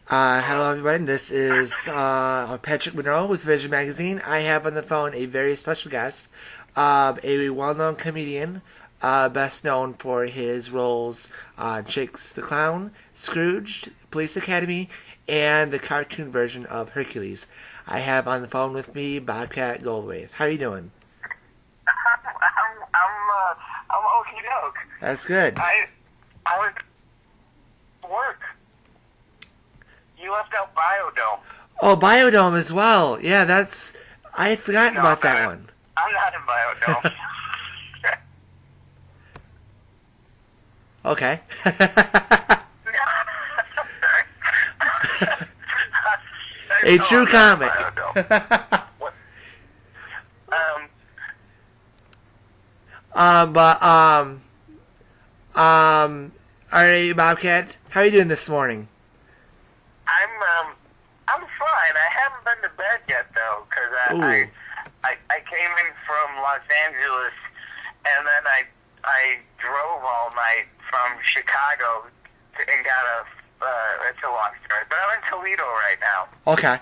Hello, everybody. This is Patrick Monroe with Vizion Magazine. I have on the phone a very special guest, a well-known comedian, best known for his roles on Shakes the Clown, Scrooged, Police Academy, and the cartoon version of Hercules. I have on the phone with me Bobcat Goldthwat. How are you doing? I'm okie doke. That's good. I was at work. You left out Biodome. Oh, Biodome as well. Yeah, I had forgotten No, about that one. I'm not in Biodome. Okay. A true comic. What? But all right, Bobcat, how are you doing this morning? I'm fine. I haven't been to bed yet though, because Ooh. I came in from Los Angeles, and then I drove all night from Chicago and got it's a long story, but I'm in Toledo right now. Okay.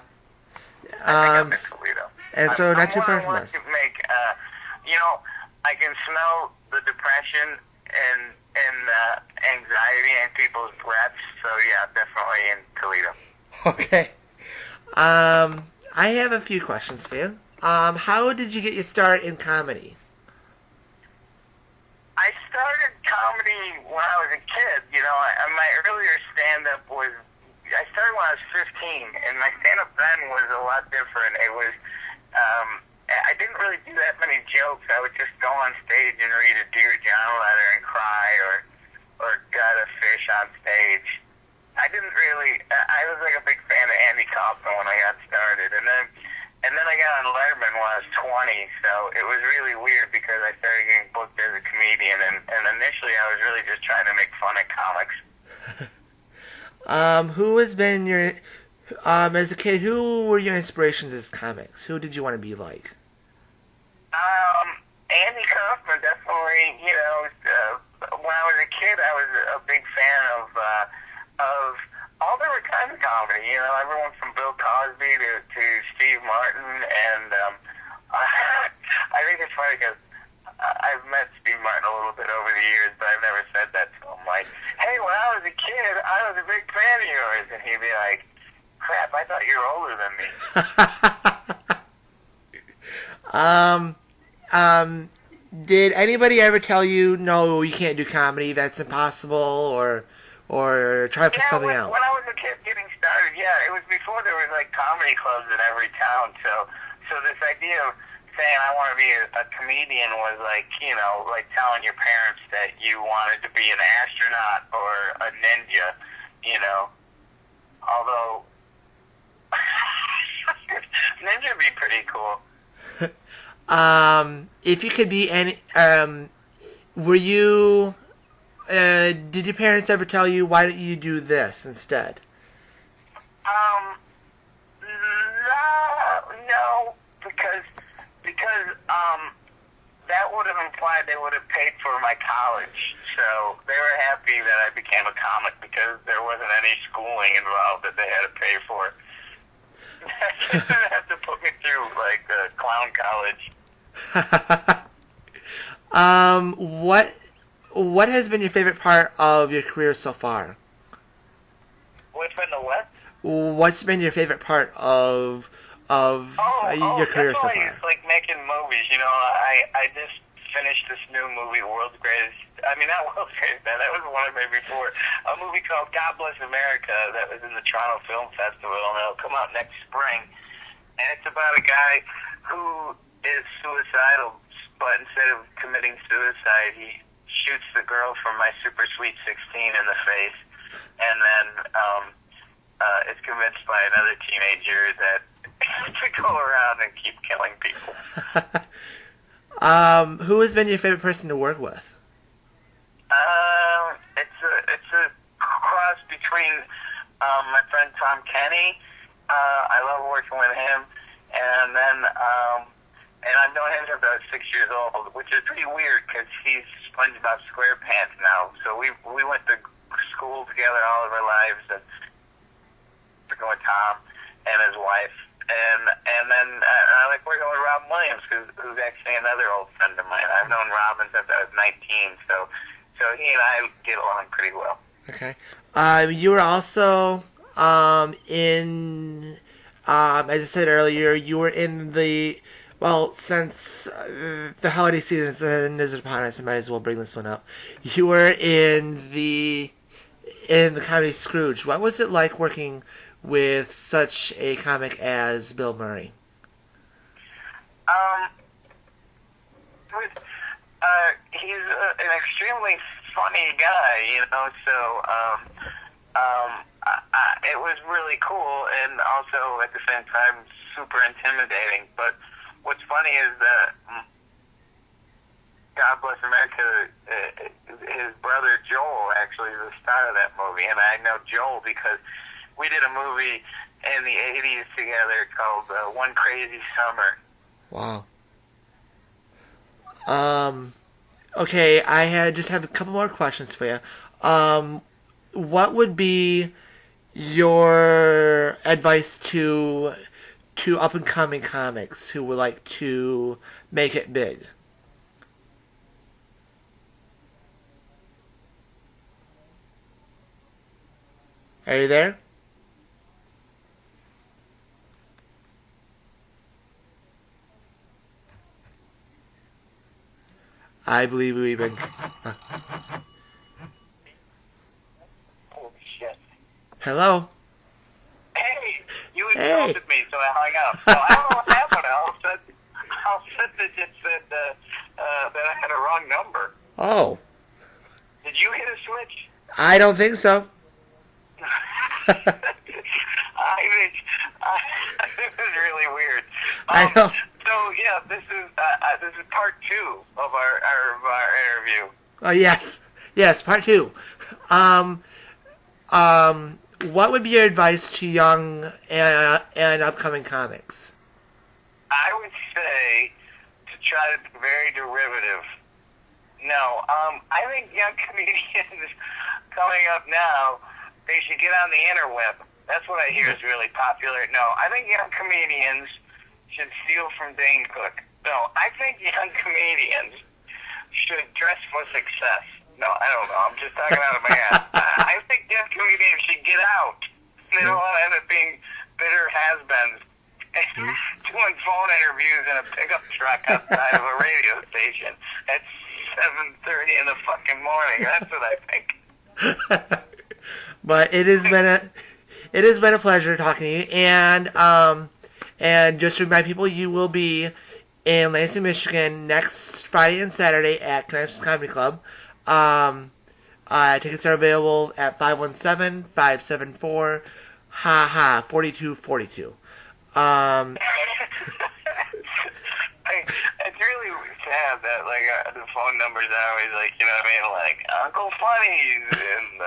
I'm in Toledo. And so not too far I from want us. to make, I can smell the depression and anxiety in people's breaths. So yeah, definitely in Toledo. Okay. I have a few questions for you. How did you get your start in comedy? I started comedy when I was a kid. My earlier stand-up was, I started when I was 15, and my stand-up then was a lot different. It was, I didn't really do that many jokes. I would just go on stage and read a Dear John letter and cry, or gut a fish on stage. I didn't really, I was like a big fan of Andy Kaufman when I got started, and then I got on Letterman when I was 20, so it was really weird because I started getting booked as a comedian, and initially I was really just trying to make fun of comics. Who has been your, as a kid, who were your inspirations as comics? Who did you want to be like? Andy Kaufman, definitely. When I was a kid, I was a big fan of all different kinds of comedy. Everyone from Bill Cosby to Steve Martin, and I think it's funny because I've met Steve Martin a little bit over the years, but I've never said that to him. Like, hey, when I was a kid, I was a big fan of yours, and he'd be like, crap, I thought you were older than me. Did anybody ever tell you, no, you can't do comedy, that's impossible, or try for something else? When I was a kid getting started, it was before there was like comedy clubs in every town. So this idea of saying I want to be a comedian was like, like telling your parents that you wanted to be an astronaut or a ninja, Although ninja would be pretty cool. If you could be any, were you? Did your parents ever tell you, why don't you do this instead? No, because that would have implied they would have paid for my college. So they were happy that I became a comic because there wasn't any schooling involved that they had to pay for. They didn't have to put me through like clown college. What has been your favorite part of your career so far? What's been the what? What's been your favorite part of your career so far? It's like making movies. I just finished this new movie, World's Greatest. I mean, not World's Greatest Man. That was one I made before. A movie called God Bless America that was in the Toronto Film Festival, and it'll come out next spring. And it's about a guy who is suicidal, but instead of committing suicide, he shoots the girl from My Super Sweet 16 in the face, and then is convinced by another teenager that to go around and keep killing people. Who has been your favorite person to work with? It's a cross between my friend Tom Kenny. I love working with him, and then and I've known him since I was 6 years old, which is pretty weird because he's SpongeBob SquarePants now. So we went to school together all of our lives, and working with Tom and his wife, and then I like working with Rob Williams, who's actually another old friend of mine. I've known Robin since I was 19, so he and I get along pretty well. Okay. You were also in, as I said earlier, you were in the, well, since the holiday season is upon us, I might as well bring this one up. You were in the comedy Scrooge. What was it like working with such a comic as Bill Murray? He's an extremely funny guy, you know, so it was really cool and also at the same time super intimidating. But what's funny is that God Bless America, his brother Joel actually is the star of that movie, and I know Joel because we did a movie in the 80s together called One Crazy Summer. Wow. Okay, I just have a couple more questions for you. What would be your advice to up and coming comics who would like to make it big? Are you there? I believe we've been. Holy shit. Hello? Hey, you Hey. insulted me, so I hung up. So I don't know what happened. All of a sudden it just said that I had a wrong number. Oh, Did you hit a switch? I don't think so. I think this is really weird. I know. So yeah, this is part 2 of our interview. Oh, yes, part 2. What would be your advice to young and upcoming comics? I would say to try to be very derivative. No, I think young comedians coming up now, they should get on the interweb. That's what I hear is really popular. No, I think young comedians should steal from Dane Cook. No, I think young comedians should dress for success. No, I don't know. I'm just talking out of my ass. I think young comedians should get out. They don't want to end up being bitter has-beens doing phone interviews in a pickup truck outside of a radio station at 7:30 in the fucking morning. That's what I think. But it has been a pleasure talking to you, and just to remind people, you will be in Lansing, Michigan next Friday and Saturday at Connections Comedy Club. Tickets are available at 517-574 4242. It's really sad that the phone numbers are always you know what I mean, Uncle Funny's and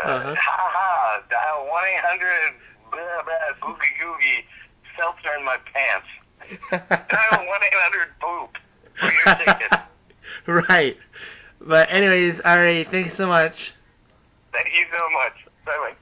dial 1-800 blah blah googie googie seltzer in my pants. Dial 1-800 poop for your ticket. Right. But anyways, alright, thanks so much. Thank you so much. Bye bye.